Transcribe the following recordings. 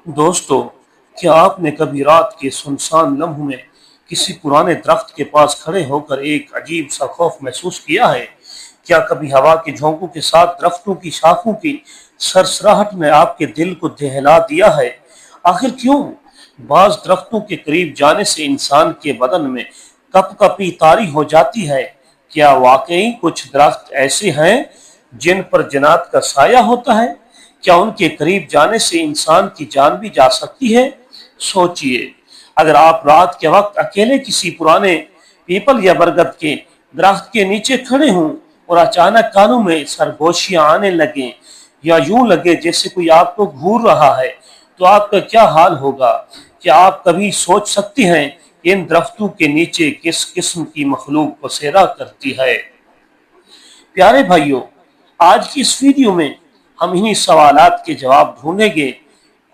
دوستو، کیا آپ نے کبھی رات کے سنسان لمحوں میں کسی پرانے درخت کے پاس کھڑے ہو کر ایک عجیب سا خوف محسوس کیا ہے؟ کیا کبھی ہوا کے جھونکوں کے ساتھ درختوں کی شاخوں کی سرسراہٹ نے آپ کے دل کو دہلا دیا ہے؟ آخر کیوں؟ بعض درختوں کے قریب جانے سے انسان کے بدن میں کپ کپی طاری ہو جاتی ہے۔ کیا واقعی کچھ درخت ایسے ہیں جن پر جنات کا سایہ ہوتا ہے؟ کیا ان کے قریب جانے سے انسان کی جان بھی جا سکتی ہے؟ سوچئے، اگر آپ رات کے وقت اکیلے کسی پرانے پیپل یا برگد کے درخت کے نیچے کھڑے ہوں اور اچانک کانوں میں سرگوشیاں آنے لگیں یا یوں لگے جیسے کوئی آپ کو گھور رہا ہے، تو آپ کا کیا حال ہوگا؟ کیا آپ کبھی سوچ سکتے ہیں کہ ان درختوں کے نیچے کس قسم کی مخلوق بسیرا کرتی ہے؟ پیارے بھائیوں، آج کی اس ویڈیو میں ہم انہی سوالات کے جواب ڈھونڈیں گے۔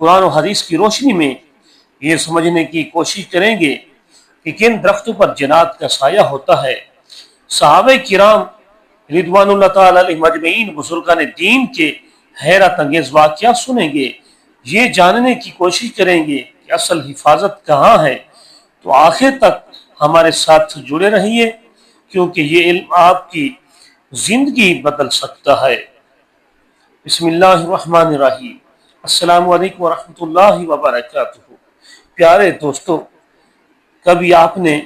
قرآن و حدیث کی روشنی میں یہ سمجھنے کی کوشش کریں گے کہ کن درختوں پر جنات کا سایہ ہوتا ہے۔ صحابہ کرام رضوان اللہ تعالی علیہ مجمعین، بزرگان دین کے حیرت انگیز واقعہ سنیں گے، یہ جاننے کی کوشش کریں گے کہ اصل حفاظت کہاں ہے۔ تو آخر تک ہمارے ساتھ جڑے رہیے، کیونکہ یہ علم آپ کی زندگی بدل سکتا ہے۔ بسم اللہ الرحمن الرحیم۔ السلام علیکم ورحمۃ اللہ وبرکاتہ۔ پیارے دوستو، کبھی آپ نے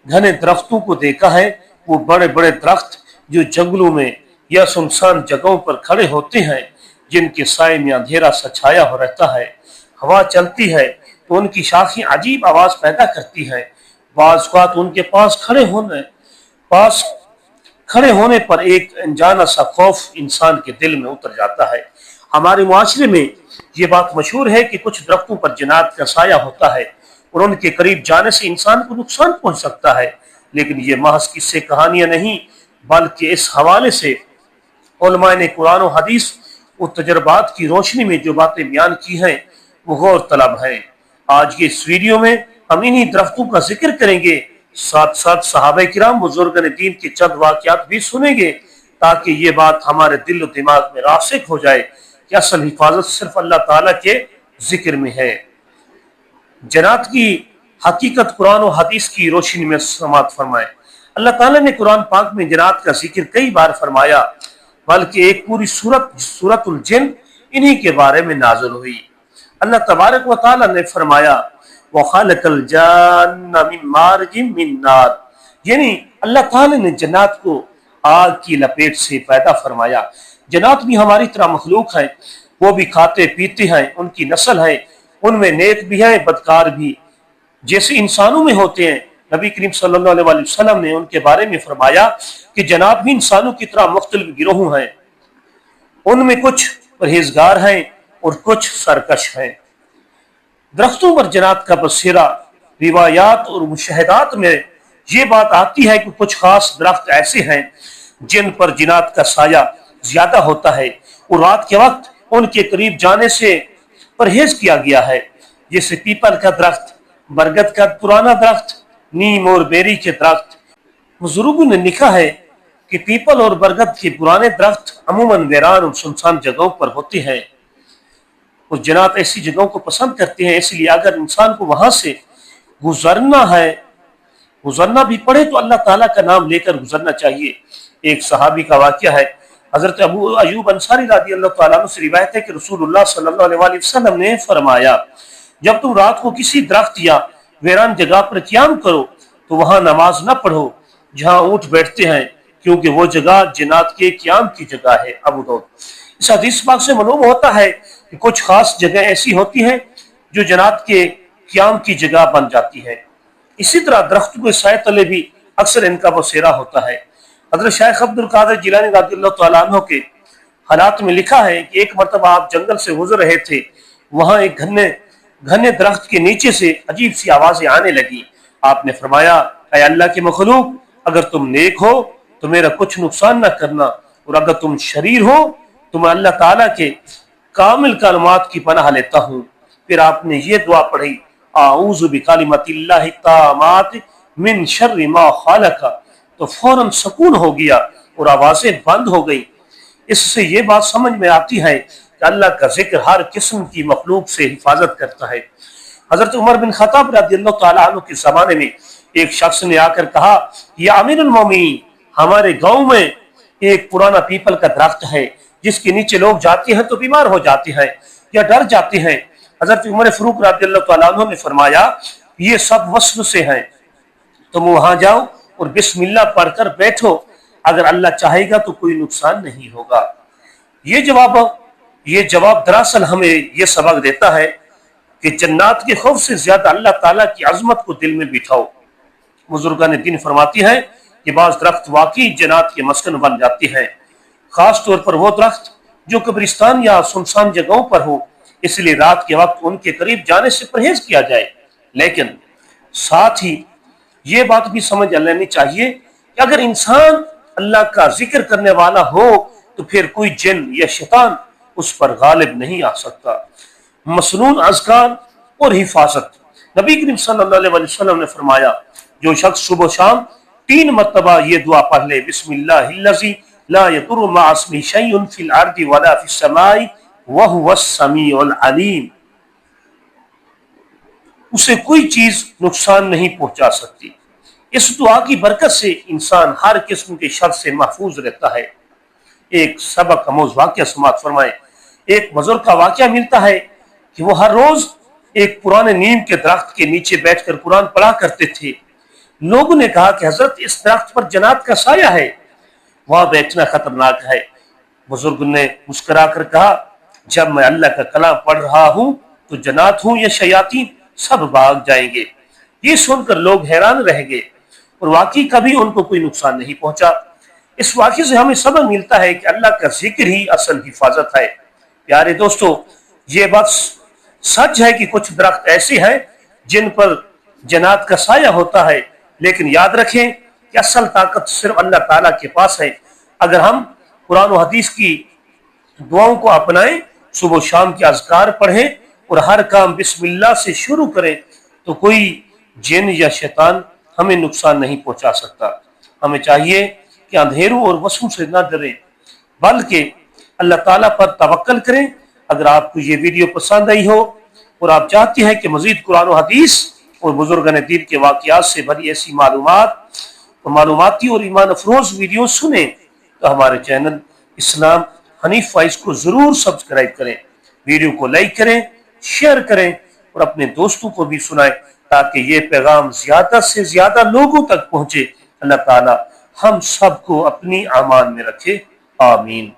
گھنے درختوں کو دیکھا ہے؟ وہ بڑے بڑے درخت جو جنگلوں میں یا سنسان جگہوں پر کھڑے ہوتے ہیں، جن کے سائے میں اندھیرا سا چھایا ہو رہتا ہے۔ ہوا چلتی ہے تو ان کی شاخیں عجیب آواز پیدا کرتی ہیں۔ بعض اوقات ان کے پاس کھڑے ہونے پر ایک انجانا سا خوف انسان کے دل میں اتر جاتا ہے۔ ہمارے معاشرے میں یہ بات مشہور ہے کہ کچھ درختوں پر جنات کا سایہ ہوتا ہے اور ان کے قریب جانے سے انسان کو نقصان پہنچ سکتا ہے، لیکن یہ محض قصے کہانیاں نہیں، بلکہ اس حوالے سے علماء نے قرآن و حدیث اور تجربات کی روشنی میں جو باتیں بیان کی ہیں وہ غور طلب ہیں۔ آج کے اس ویڈیو میں ہم انہی درختوں کا ذکر کریں گے، ساتھ ساتھ صحابہ کرام بزرگان دین کے چند واقعات بھی سنیں گے، تاکہ یہ بات ہمارے دل و دماغ میں راسخ ہو جائے کہ اصل حفاظت صرف اللہ تعالیٰ کے ذکر میں ہے۔ جنات کی حقیقت قرآن و حدیث کی روشنی میں سماعت فرمائے۔ اللہ تعالیٰ نے قرآن پاک میں جنات کا ذکر کئی بار فرمایا، بلکہ ایک پوری سورۃ الجن انہی کے بارے میں نازل ہوئی۔ اللہ تبارک و تعالیٰ نے فرمایا وَخَلَقَ الْجَانَّ مِن مَارِجٍ مِّن نَارٍ، یعنی اللہ تعالیٰ نے جنات کو آگ کی لپیٹ سے پیدا فرمایا۔ جنات بھی ہماری طرح مخلوق ہیں، وہ بھی کھاتے پیتے ہیں، ان کی نسل ہے، ان میں نیک بھی ہیں بدکار بھی، جیسے انسانوں میں ہوتے ہیں۔ نبی کریم صلی اللہ علیہ وسلم نے ان کے بارے میں فرمایا کہ جنات بھی انسانوں کی طرح مختلف گروہ ہیں، ان میں کچھ پرہیزگار ہیں اور کچھ سرکش ہیں۔ درختوں پر جنات کا بسیرا، روایات اور مشاہدات میں یہ بات آتی ہے کہ کچھ خاص درخت ایسے ہیں جن پر جنات کا سایہ زیادہ ہوتا ہے اور رات کے وقت ان کے قریب جانے سے پرہیز کیا گیا ہے، جیسے پیپل کا درخت، برگد کا پرانا درخت، نیم اور بیری کے درخت۔ بزرگوں نے لکھا ہے کہ پیپل اور برگد کے پرانے درخت عموماً ویران اور سنسان جگہوں پر ہوتے ہیں، اور جنات ایسی جگہوں کو پسند کرتے ہیں، اس لیے اگر انسان کو وہاں سے گزرنا بھی پڑے تو اللہ تعالیٰ کا نام لے کر گزرنا چاہیے۔ ایک صحابی کا واقعہ ہے، حضرت ابو ایوب انصاری رضی اللہ تعالیٰ عنہ سے روایت ہے کہ رسول اللہ صلی اللہ علیہ وسلم نے فرمایا جب تم رات کو کسی درخت یا ویران جگہ پر قیام کرو تو وہاں نماز نہ پڑھو جہاں اونٹ بیٹھتے ہیں، کیونکہ وہ جگہ جنات کے قیام کی جگہ ہے۔ ابو داؤد۔ اس حدیث پاک سے معلوم ہوتا ہے کہ کچھ خاص جگہ ایسی ہوتی ہیں جو جنات کے قیام کی جگہ بن جاتی ہے۔ اسی طرح درختوں کے سائے تلے بھی اکثر ان کا بسیرا ہوتا ہے۔ حضرت شیخ عبد القادر جیلانی رضی اللہ تعالیٰ عنہ کے حالات میں لکھا ہے کہ ایک مرتبہ آپ جنگل سے گزر رہے تھے، وہاں ایک گھنے درخت کے نیچے سے عجیب سی آوازیں آنے لگی۔ آپ نے فرمایا اے اللہ کے مخلوق، اگر تم نیک ہو تو میرا کچھ نقصان نہ کرنا، اور اگر تم شریر ہو تو میں اللہ تعالیٰ کے کامل کلمات کی پناہ لیتا ہوں۔ پھر آپ نے یہ دعا پڑھی اعوذ بکلمات اللہ التامات من شر ما خلق، تو فوراً سکون ہو گیا اور آوازیں بند ہو گئی۔ اس سے یہ بات سمجھ میں آتی ہے کہ اللہ کا ذکر ہر قسم کی مخلوق سے حفاظت کرتا ہے۔ حضرت عمر بن خطاب رضی اللہ تعالیٰ عنہ کے زمانے میں ایک شخص نے آ کر کہا، یا امیر المومنین، ہمارے گاؤں میں ایک پرانا پیپل کا درخت ہے جس کے نیچے لوگ جاتے ہیں تو بیمار ہو جاتے ہیں یا ڈر جاتے ہیں۔ حضرت عمر فاروق رضی اللہ تعالیٰ عنہ نے فرمایا، یہ سب وسوسے ہیں، تم وہاں جاؤ اور بسم اللہ پڑھ کر بیٹھو، اگر اللہ چاہے گا تو کوئی نقصان نہیں ہوگا۔ یہ جواب دراصل ہمیں یہ سبق دیتا ہے کہ جنات کے خوف سے زیادہ اللہ تعالیٰ کی عظمت کو دل میں بٹھاؤ۔ بزرگان دین فرماتی ہیں کہ بعض درخت واقعی جنات کے مسکن بن جاتے ہیں، خاص طور پر وہ درخت جو قبرستان یا سنسان جگہوں پر ہو، اس لیے رات کے وقت ان کے قریب جانے سے پرہیز کیا جائے۔ لیکن ساتھ ہی یہ بات بھی سمجھ لینی چاہیے کہ اگر انسان اللہ کا ذکر کرنے والا ہو تو پھر کوئی جن یا شیطان اس پر غالب نہیں آ سکتا۔ مسنون اذکار اور حفاظت۔ نبی کریم صلی اللہ علیہ وسلم نے فرمایا، جو شخص صبح و شام 3 مرتبہ یہ دعا پڑھ لے، بسم اللہ الذی لا یضر مع اسمہ شیء فی الارض ولا فی السماء وہو السمیع العلیم، اسے کوئی چیز نقصان نہیں پہنچا سکتی۔ اس دعا کی برکت سے انسان ہر قسم کے شر سے محفوظ رہتا ہے۔ ایک سبق آموز واقعہ سماعت فرمائیں۔ ایک بزرگ کا واقعہ ملتا ہے کہ وہ ہر روز ایک پرانے نیم کے درخت کے نیچے بیٹھ کر قرآن پڑھا کرتے تھے۔ لوگوں نے کہا کہ حضرت اس درخت پر جنات کا سایہ ہے، وہاں بیٹھنا خطرناک ہے۔ بزرگ نے مسکرا کر کہا، جب میں اللہ کا کلام پڑھ رہا ہوں تو جنات ہوں یا شیاطین سب بھاگ جائیں گے۔ یہ سن کر لوگ حیران رہ گئے اور واقعی کبھی ان کو کوئی نقصان نہیں پہنچا۔ اس واقعے سے ہمیں سبق ملتا ہے کہ اللہ کا ذکر ہی اصل حفاظت ہے۔ پیارے دوستو، یہ بات سچ ہے کہ کچھ درخت ایسے ہیں جن پر جنات کا سایہ ہوتا ہے، لیکن یاد رکھیں کہ اصل طاقت صرف اللہ تعالیٰ کے پاس ہے۔ اگر ہم قرآن و حدیث کی دعاؤں کو اپنائیں، صبح و شام کے اذکار پڑھیں اور ہر کام بسم اللہ سے شروع کریں تو کوئی جن یا شیطان ہمیں نقصان نہیں پہنچا سکتا۔ ہمیں چاہیے کہ اندھیروں اور وسوسوں سے نہ ڈریں بلکہ اللہ تعالیٰ پر توکل کریں۔ اگر آپ کو یہ ویڈیو پسند آئی ہو اور آپ چاہتے ہیں کہ مزید قرآن و حدیث اور بزرگان دین کے واقعات سے بھری ایسی معلوماتی اور ایمان افروز ویڈیو سنیں تو ہمارے چینل اسلام حنیف وائس کو ضرور سبسکرائب کریں، ویڈیو کو لائک کریں، شیئر کریں اور اپنے دوستوں کو بھی سنائیں تاکہ یہ پیغام زیادہ سے زیادہ لوگوں تک پہنچے۔ اللہ تعالی ہم سب کو اپنی امان میں رکھے، آمین۔